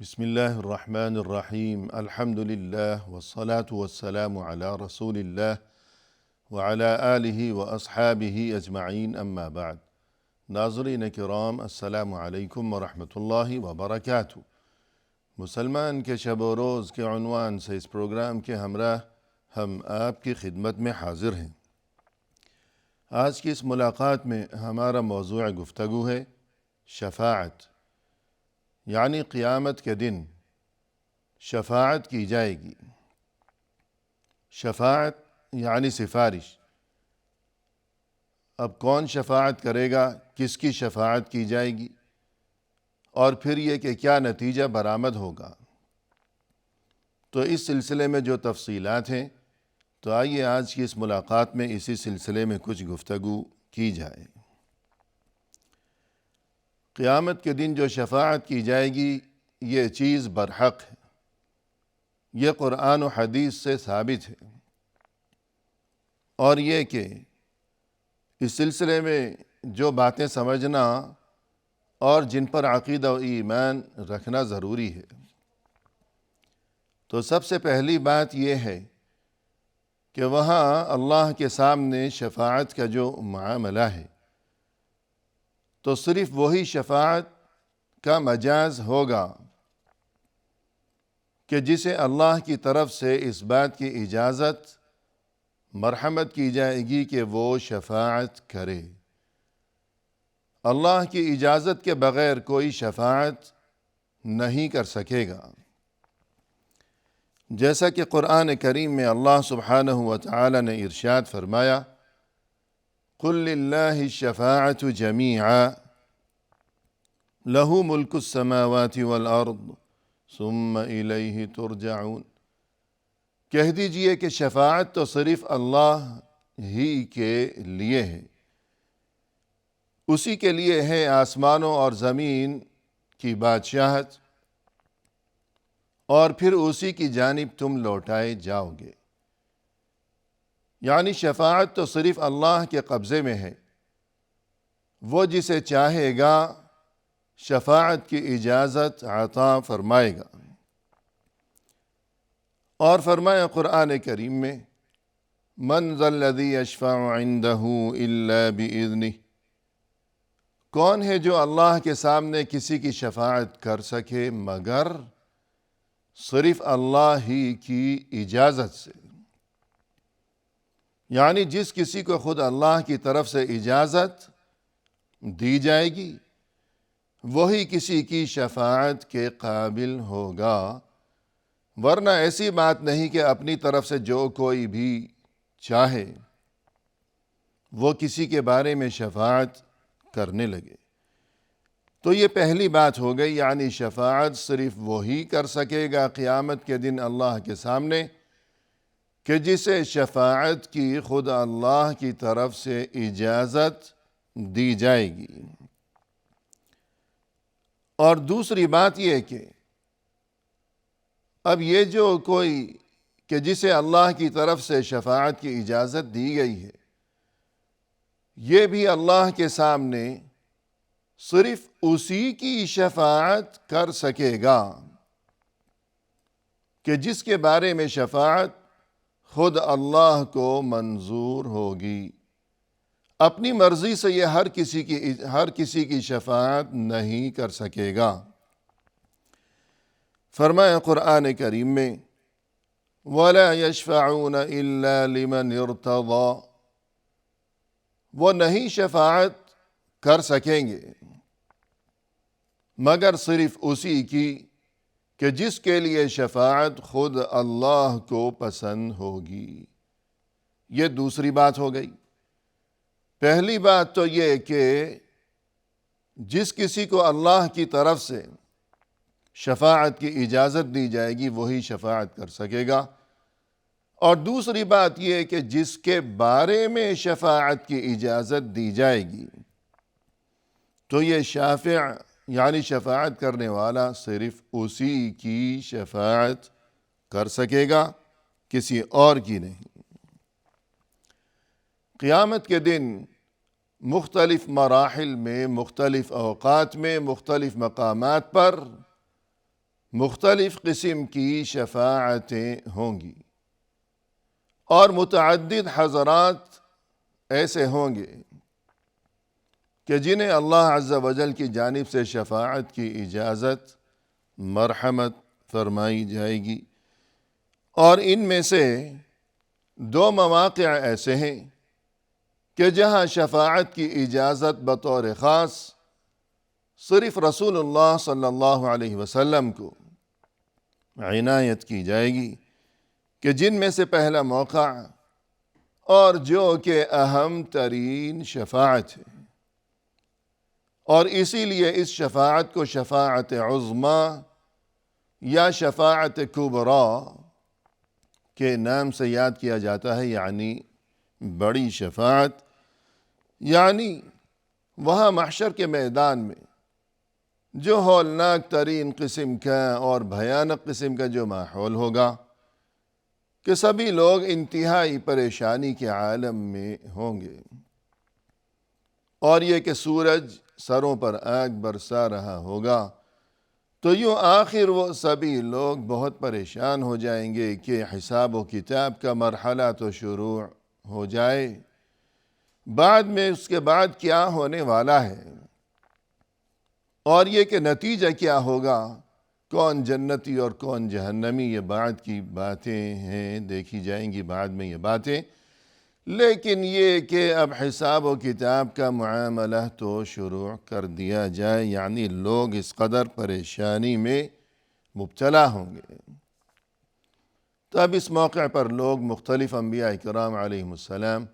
بسم الله الرحمن الرحیم الحمد للہ والصلاة والسلام علی رسول اللہ وعلی آلہ واصحابہ اجمعین اما بعد۔ ناظرین کرام، السلام علیکم ورحمۃ اللہ وبرکاتہ۔ مسلمان کے شب و روز کے عنوان سے اس پروگرام کے ہمراہ ہم آپ کی خدمت میں حاضر ہیں۔ آج کی اس ملاقات میں ہمارا موضوع گفتگو ہے شفاعت، یعنی قیامت کے دن شفاعت کی جائے گی۔ شفاعت یعنی سفارش۔ اب کون شفاعت کرے گا، کس کی شفاعت کی جائے گی، اور پھر یہ کہ کیا نتیجہ برآمد ہوگا، تو اس سلسلے میں جو تفصیلات ہیں، تو آئیے آج کی اس ملاقات میں اسی سلسلے میں کچھ گفتگو کی جائے۔ قیامت کے دن جو شفاعت کی جائے گی، یہ چیز برحق ہے، یہ قرآن و حدیث سے ثابت ہے، اور یہ کہ اس سلسلے میں جو باتیں سمجھنا اور جن پر عقیدہ و ایمان رکھنا ضروری ہے۔ تو سب سے پہلی بات یہ ہے کہ وہاں اللہ کے سامنے شفاعت کا جو معاملہ ہے، تو صرف وہی شفاعت کا مجاز ہوگا کہ جسے اللہ کی طرف سے اس بات کی اجازت مرحمت کی جائے گی کہ وہ شفاعت کرے۔ اللہ کی اجازت کے بغیر کوئی شفاعت نہیں کر سکے گا، جیسا کہ قرآن کریم میں اللہ سبحانہ وتعالی نے ارشاد فرمایا، قُلْ لِلَّهِ الشَّفَاعَةُ جَمِيعًا لَهُ مُلْكُ السَّمَاوَاتِ وَالْأَرْضِ ثُمَّ إِلَيْهِ تُرْجَعُونَ۔ کہہ دیجئے کہ شفاعت تو صرف اللہ ہی کے لیے ہے، اسی کے لیے ہے آسمانوں اور زمین کی بادشاہت، اور پھر اسی کی جانب تم لوٹائے جاؤ گے۔ یعنی شفاعت تو صرف اللہ کے قبضے میں ہے، وہ جسے چاہے گا شفاعت کی اجازت عطا فرمائے گا۔ اور فرمایا قرآن کریم میں، من ذا الذی یشفع عنده الا باذنہ، کون ہے جو اللہ کے سامنے کسی کی شفاعت کر سکے مگر صرف اللہ ہی کی اجازت سے۔ یعنی جس کسی کو خود اللہ کی طرف سے اجازت دی جائے گی، وہی کسی کی شفاعت کے قابل ہوگا، ورنہ ایسی بات نہیں کہ اپنی طرف سے جو کوئی بھی چاہے وہ کسی کے بارے میں شفاعت کرنے لگے۔ تو یہ پہلی بات ہو گئی، یعنی شفاعت صرف وہی کر سکے گا قیامت کے دن اللہ کے سامنے کہ جسے شفاعت کی خود اللہ کی طرف سے اجازت دی جائے گی۔ اور دوسری بات یہ کہ اب یہ جو کوئی کہ جسے اللہ کی طرف سے شفاعت کی اجازت دی گئی ہے، یہ بھی اللہ کے سامنے صرف اسی کی شفاعت کر سکے گا کہ جس کے بارے میں شفاعت خود اللہ کو منظور ہوگی۔ اپنی مرضی سے یہ ہر کسی کی شفاعت نہیں کر سکے گا۔ فرمایا قرآن کریم میں، وَلَا يَشْفَعُونَ إِلَّا لِمَنِ ارْتَضَىٰ، وہ نہیں شفاعت کر سکیں گے مگر صرف اسی کی کہ جس کے لیے شفاعت خود اللہ کو پسند ہوگی۔ یہ دوسری بات ہو گئی۔ پہلی بات تو یہ کہ جس کسی کو اللہ کی طرف سے شفاعت کی اجازت دی جائے گی وہی شفاعت کر سکے گا، اور دوسری بات یہ کہ جس کے بارے میں شفاعت کی اجازت دی جائے گی، تو یہ شافع یعنی شفاعت کرنے والا صرف اسی کی شفاعت کر سکے گا، کسی اور کی نہیں۔ قیامت کے دن مختلف مراحل میں، مختلف اوقات میں، مختلف مقامات پر مختلف قسم کی شفاعتیں ہوں گی، اور متعدد حضرات ایسے ہوں گے کہ جنہیں اللہ عز و جل کی جانب سے شفاعت کی اجازت مرحمت فرمائی جائے گی، اور ان میں سے 2 مواقع ایسے ہیں کہ جہاں شفاعت کی اجازت بطور خاص صرف رسول اللہ صلی اللہ علیہ وسلم کو عنایت کی جائے گی، کہ جن میں سے پہلا موقع اور جو کہ اہم ترین شفاعت ہے، اور اسی لیے اس شفاعت کو شفاعت عظمی یا شفاعت کبریٰ کے نام سے یاد کیا جاتا ہے، یعنی بڑی شفاعت، یعنی وہاں محشر کے میدان میں جو ہولناک ترین قسم کا اور بھیانک قسم کا جو ماحول ہوگا کہ سبھی لوگ انتہائی پریشانی کے عالم میں ہوں گے، اور یہ کہ سورج سروں پر آگ برسا رہا ہوگا، تو یوں آخر وہ سبھی لوگ بہت پریشان ہو جائیں گے کہ حساب و کتاب کا مرحلہ تو شروع ہو جائے، بعد میں اس کے بعد کیا ہونے والا ہے، اور یہ کہ نتیجہ کیا ہوگا، کون جنتی اور کون جہنمی، یہ بعد کی باتیں ہیں، دیکھی جائیں گی بعد میں یہ باتیں، لیکن یہ کہ اب حساب و کتاب کا معاملہ تو شروع کر دیا جائے، یعنی لوگ اس قدر پریشانی میں مبتلا ہوں گے۔ تب اس موقع پر لوگ مختلف انبیاء کرام علیہ السلام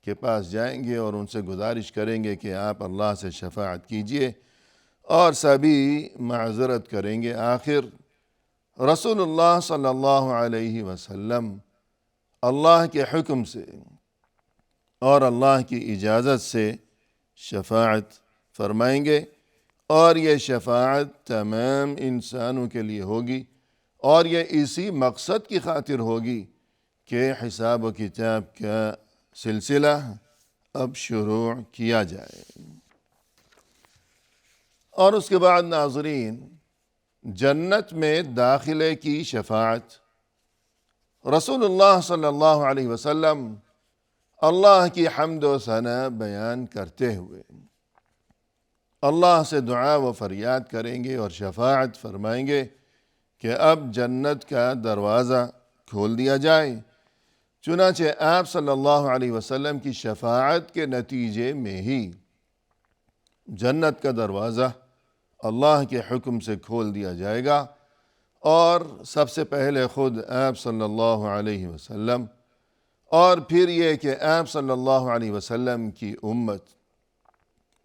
کے پاس جائیں گے اور ان سے گزارش کریں گے کہ آپ اللہ سے شفاعت کیجئے، اور سبھی معذرت کریں گے۔ آخر رسول اللہ صلی اللہ علیہ وسلم اللہ کے حکم سے اور اللہ کی اجازت سے شفاعت فرمائیں گے، اور یہ شفاعت تمام انسانوں کے لیے ہوگی، اور یہ اسی مقصد کی خاطر ہوگی کہ حساب و کتاب کا سلسلہ اب شروع کیا جائے۔ اور اس کے بعد ناظرین، جنت میں داخلے کی شفاعت، رسول اللہ صلی اللہ علیہ وسلم اللہ کی حمد و ثنا بیان کرتے ہوئے اللہ سے دعا و فریاد کریں گے اور شفاعت فرمائیں گے کہ اب جنت کا دروازہ کھول دیا جائے۔ چنانچہ آپ صلی اللہ علیہ وسلم کی شفاعت کے نتیجے میں ہی جنت کا دروازہ اللہ کے حکم سے کھول دیا جائے گا، اور سب سے پہلے خود آپ صلی اللہ علیہ وسلم، اور پھر یہ کہ آپ صلی اللہ علیہ وسلم کی امت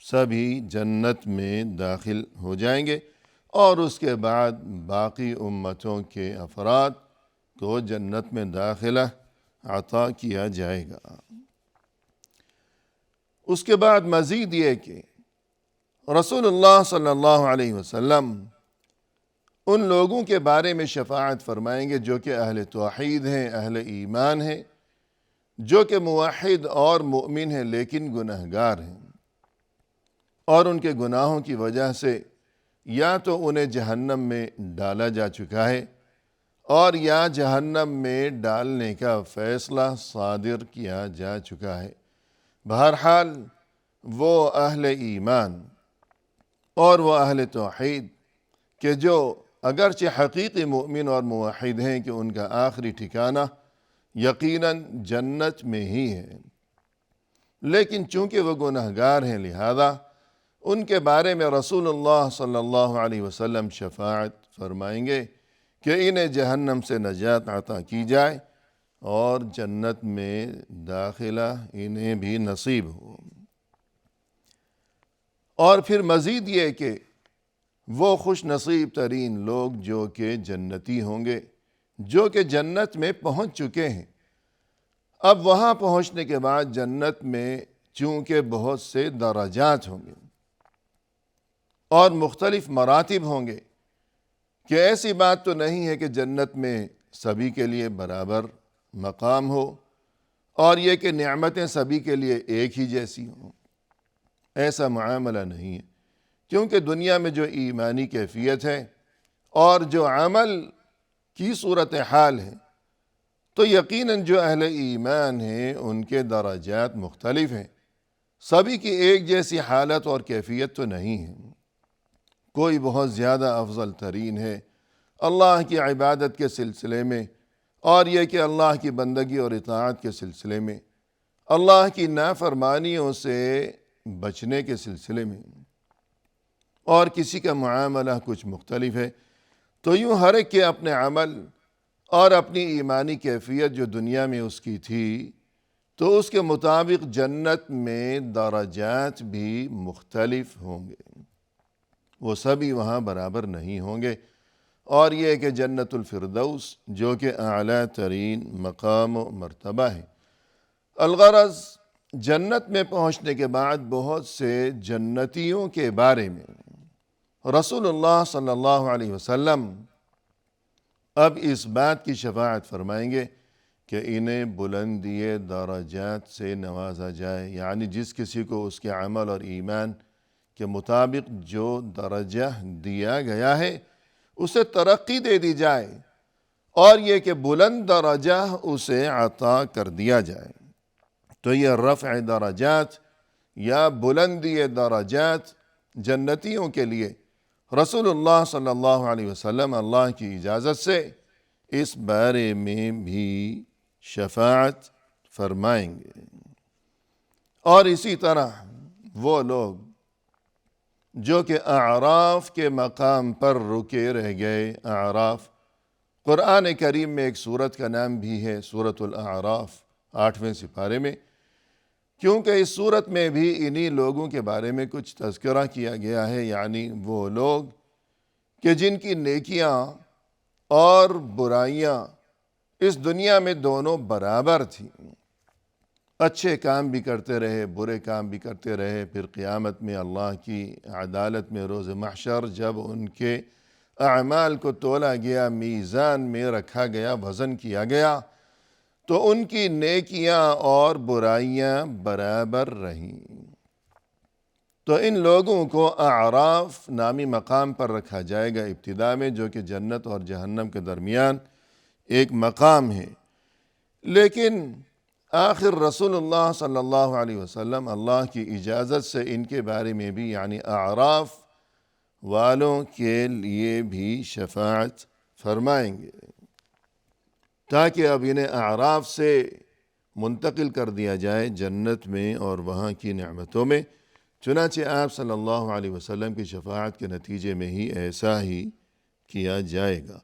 سبھی جنت میں داخل ہو جائیں گے، اور اس کے بعد باقی امتوں کے افراد کو جنت میں داخلہ عطا کیا جائے گا۔ اس کے بعد مزید یہ کہ رسول اللہ صلی اللہ علیہ وسلم ان لوگوں کے بارے میں شفاعت فرمائیں گے جو کہ اہل توحید ہیں، اہل ایمان ہیں، جو کہ موحد اور مؤمن ہیں لیکن گناہگار ہیں، اور ان کے گناہوں کی وجہ سے یا تو انہیں جہنم میں ڈالا جا چکا ہے، اور یا جہنم میں ڈالنے کا فیصلہ صادر کیا جا چکا ہے۔ بہرحال وہ اہل ایمان اور وہ اہل توحید کہ جو اگرچہ حقیقی مؤمن اور موحد ہیں کہ ان کا آخری ٹھکانہ یقیناً جنت میں ہی ہے، لیکن چونکہ وہ گناہگار ہیں لہذا ان کے بارے میں رسول اللہ صلی اللہ علیہ وسلم شفاعت فرمائیں گے کہ انہیں جہنم سے نجات عطا کی جائے اور جنت میں داخلہ انہیں بھی نصیب ہو۔ اور پھر مزید یہ کہ وہ خوش نصیب ترین لوگ جو کہ جنتی ہوں گے، جو کہ جنت میں پہنچ چکے ہیں، اب وہاں پہنچنے کے بعد جنت میں چونکہ بہت سے درجات ہوں گے اور مختلف مراتب ہوں گے، کہ ایسی بات تو نہیں ہے کہ جنت میں سبھی کے لیے برابر مقام ہو، اور یہ کہ نعمتیں سبھی کے لیے ایک ہی جیسی ہوں، ایسا معاملہ نہیں ہے، کیونکہ دنیا میں جو ایمانی کیفیت ہے اور جو عمل کی صورتحال ہے تو یقیناً جو اہل ایمان ہیں ان کے درجات مختلف ہیں، سبھی کی ایک جیسی حالت اور کیفیت تو نہیں ہے۔ کوئی بہت زیادہ افضل ترین ہے اللہ کی عبادت کے سلسلے میں، اور یہ کہ اللہ کی بندگی اور اطاعت کے سلسلے میں، اللہ کی نافرمانیوں سے بچنے کے سلسلے میں، اور کسی کا معاملہ کچھ مختلف ہے۔ تو یوں ہر ایک کے اپنے عمل اور اپنی ایمانی کیفیت جو دنیا میں اس کی تھی، تو اس کے مطابق جنت میں درجات بھی مختلف ہوں گے، وہ سبھی وہاں برابر نہیں ہوں گے۔ اور یہ کہ جنت الفردوس جو کہ اعلیٰ ترین مقام و مرتبہ ہے۔ الغرض جنت میں پہنچنے کے بعد بہت سے جنتیوں کے بارے میں رسول اللہ صلی اللہ علیہ وسلم اب اس بات کی شفاعت فرمائیں گے کہ انہیں بلندی درجات سے نوازا جائے، یعنی جس کسی کو اس کے عمل اور ایمان کے مطابق جو درجہ دیا گیا ہے اسے ترقی دے دی جائے، اور یہ کہ بلند درجہ اسے عطا کر دیا جائے۔ تو یہ رفع درجات یا بلندی درجات جنتیوں کے لیے رسول اللہ صلی اللہ علیہ وسلم اللہ کی اجازت سے اس بارے میں بھی شفاعت فرمائیں گے۔ اور اسی طرح وہ لوگ جو کہ اعراف کے مقام پر رکے رہ گئے، اعراف قرآن کریم میں ایک سورت کا نام بھی ہے، سورۃ الاعراف 8ویں سپارے میں، کیونکہ اس سورت میں بھی انہی لوگوں کے بارے میں کچھ تذکرہ کیا گیا ہے، یعنی وہ لوگ کہ جن کی نیکیاں اور برائیاں اس دنیا میں دونوں برابر تھیں، اچھے کام بھی کرتے رہے، برے کام بھی کرتے رہے، پھر قیامت میں اللہ کی عدالت میں روز محشر جب ان کے اعمال کو تولا گیا، میزان میں رکھا گیا، وزن کیا گیا، تو ان کی نیکیاں اور برائیاں برابر رہیں۔ تو ان لوگوں کو اعراف نامی مقام پر رکھا جائے گا ابتدا میں، جو کہ جنت اور جہنم کے درمیان ایک مقام ہے۔ لیکن آخر رسول اللہ صلی اللہ علیہ وسلم اللہ کی اجازت سے ان کے بارے میں بھی، یعنی اعراف والوں کے لیے بھی شفاعت فرمائیں گے، تاکہ اب انہیں اعراف سے منتقل کر دیا جائے جنت میں اور وہاں کی نعمتوں میں۔ چنانچہ آپ صلی اللہ علیہ وسلم کی شفاعت کے نتیجے میں ہی ایسا ہی کیا جائے گا۔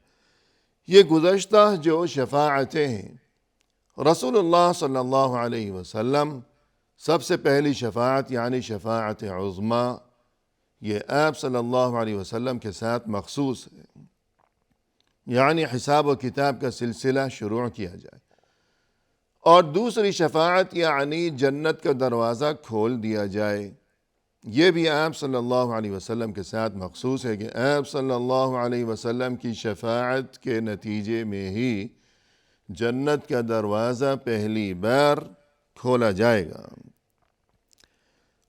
یہ گزشتہ جو شفاعتیں ہیں، رسول اللہ صلی اللہ علیہ وسلم سب سے پہلی شفاعت یعنی شفاعت عظمیٰ، یہ آپ صلی اللہ علیہ وسلم کے ساتھ مخصوص ہے، یعنی حساب و کتاب کا سلسلہ شروع کیا جائے۔ اور دوسری شفاعت یعنی جنت کا دروازہ کھول دیا جائے، یہ بھی آپ صلی اللہ علیہ وسلم کے ساتھ مخصوص ہے کہ آپ صلی اللہ علیہ وسلم کی شفاعت کے نتیجے میں ہی جنت کا دروازہ پہلی بار کھولا جائے گا۔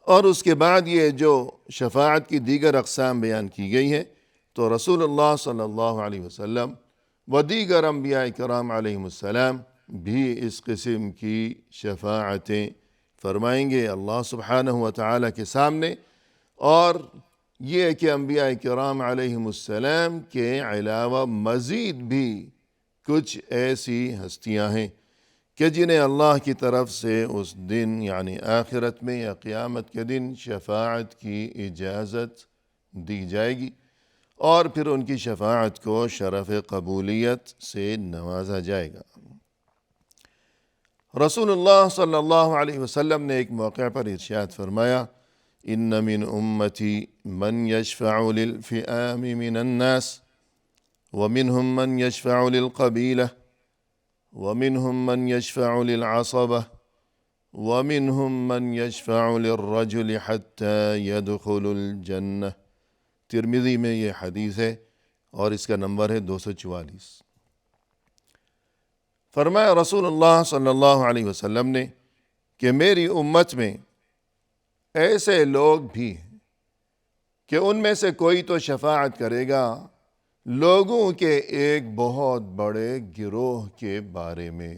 اور اس کے بعد یہ جو شفاعت کی دیگر اقسام بیان کی گئی ہے، تو رسول اللہ صلی اللہ علیہ وسلم و دیگر انبیاء کرام علیہم السلام بھی اس قسم کی شفاعتیں فرمائیں گے اللہ سبحانہ و تعالیٰ کے سامنے۔ اور یہ کہ انبیاء کرام علیہم السلام کے علاوہ مزید بھی کچھ ایسی ہستیاں ہیں کہ جنہیں اللہ کی طرف سے اس دن یعنی آخرت میں یا قیامت کے دن شفاعت کی اجازت دی جائے گی، اور پھر ان کی شفاعت کو شرف قبولیت سے نوازا جائے گا۔ رسول اللہ صلی اللہ علیہ وسلم نے ایک موقع پر ارشاد فرمایا، ان من امتی من یشفع للفئام من الناس ومنهم من یشفع للقبیلہ ومنهم من یشفع للعصبہ ومنهم من یشفع للرجل حتى يدخل الجنہ۔ ترمذی میں یہ حدیث ہے اور اس کا نمبر ہے 244۔ فرمایا رسول اللہ صلی اللہ علیہ وسلم نے کہ میری امت میں ایسے لوگ بھی ہیں کہ ان میں سے کوئی تو شفاعت کرے گا لوگوں کے ایک بہت بڑے گروہ کے بارے میں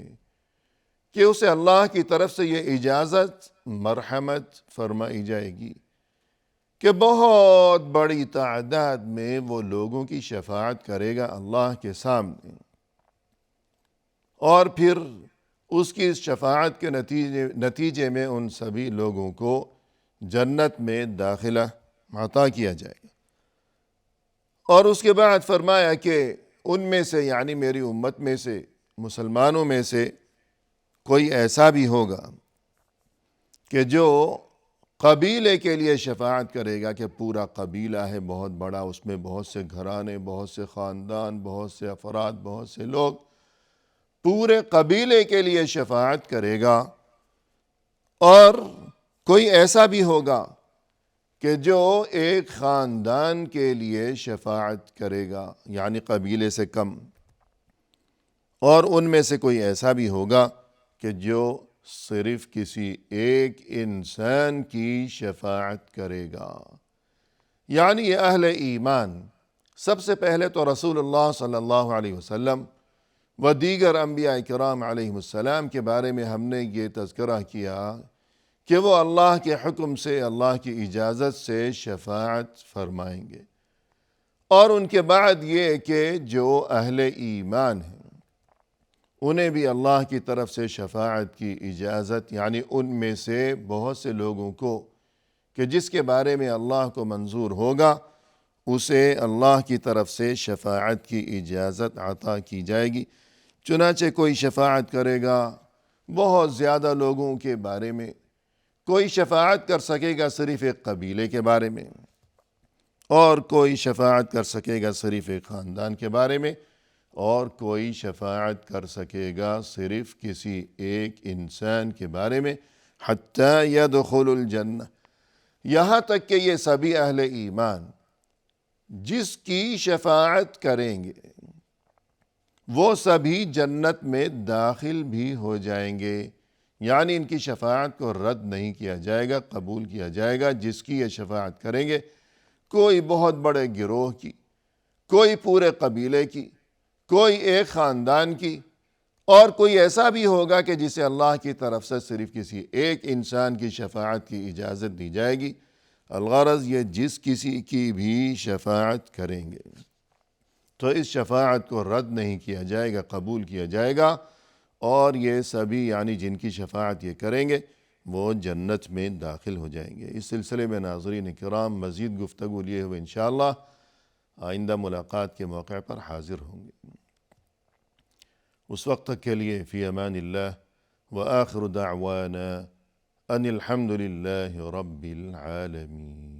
کہ اسے اللہ کی طرف سے یہ اجازت مرحمت فرمائی جائے گی کہ بہت بڑی تعداد میں وہ لوگوں کی شفاعت کرے گا اللہ کے سامنے، اور پھر اس کی اس شفاعت کے نتیجے میں ان سبھی لوگوں کو جنت میں داخلہ عطا کیا جائے گا۔ اور اس کے بعد فرمایا کہ ان میں سے، یعنی میری امت میں سے، مسلمانوں میں سے کوئی ایسا بھی ہوگا کہ جو قبیلے کے لیے شفاعت کرے گا، کہ پورا قبیلہ ہے بہت بڑا، اس میں بہت سے گھرانے، بہت سے خاندان، بہت سے افراد، بہت سے لوگ، پورے قبیلے کے لیے شفاعت کرے گا۔ اور کوئی ایسا بھی ہوگا کہ جو ایک خاندان کے لیے شفاعت کرے گا، یعنی قبیلے سے کم، اور ان میں سے کوئی ایسا بھی ہوگا کہ جو صرف کسی ایک انسان کی شفاعت کرے گا۔ یعنی یہ اہل ایمان سب سے پہلے تو رسول اللہ صلی اللہ علیہ وسلم و دیگر انبیاء کرام علیہم السلام کے بارے میں ہم نے یہ تذکرہ کیا کہ وہ اللہ کے حکم سے، اللہ کی اجازت سے شفاعت فرمائیں گے، اور ان کے بعد یہ کہ جو اہل ایمان ہیں انہیں بھی اللہ کی طرف سے شفاعت کی اجازت، یعنی ان میں سے بہت سے لوگوں کو کہ جس کے بارے میں اللہ کو منظور ہوگا اسے اللہ کی طرف سے شفاعت کی اجازت عطا کی جائے گی۔ چنانچہ کوئی شفاعت کرے گا بہت زیادہ لوگوں کے بارے میں، کوئی شفاعت کر سکے گا صرف ایک قبیلے کے بارے میں، اور کوئی شفاعت کر سکے گا صرف ایک خاندان کے بارے میں، اور کوئی شفاعت کر سکے گا صرف کسی ایک انسان کے بارے میں، حتیٰ یدخل الجنہ، یہاں تک کہ یہ سبھی اہل ایمان جس کی شفاعت کریں گے وہ سبھی جنت میں داخل بھی ہو جائیں گے، یعنی ان کی شفاعت کو رد نہیں کیا جائے گا، قبول کیا جائے گا۔ جس کی یہ شفاعت کریں گے، کوئی بہت بڑے گروہ کی، کوئی پورے قبیلے کی، کوئی ایک خاندان کی، اور کوئی ایسا بھی ہوگا کہ جسے اللہ کی طرف سے صرف کسی ایک انسان کی شفاعت کی اجازت دی جائے گی۔ الغرض یہ جس کسی کی بھی شفاعت کریں گے تو اس شفاعت کو رد نہیں کیا جائے گا، قبول کیا جائے گا، اور یہ سبھی، یعنی جن کی شفاعت یہ کریں گے، وہ جنت میں داخل ہو جائیں گے۔ اس سلسلے میں ناظرین کرام مزید گفتگو لیے ہوئے انشاءاللہ آئندہ ملاقات کے موقع پر حاضر ہوں گے۔ اس وقت تک کے لیے فی امان اللہ، وآخر دعوانا ان الحمد للہ رب العالمین۔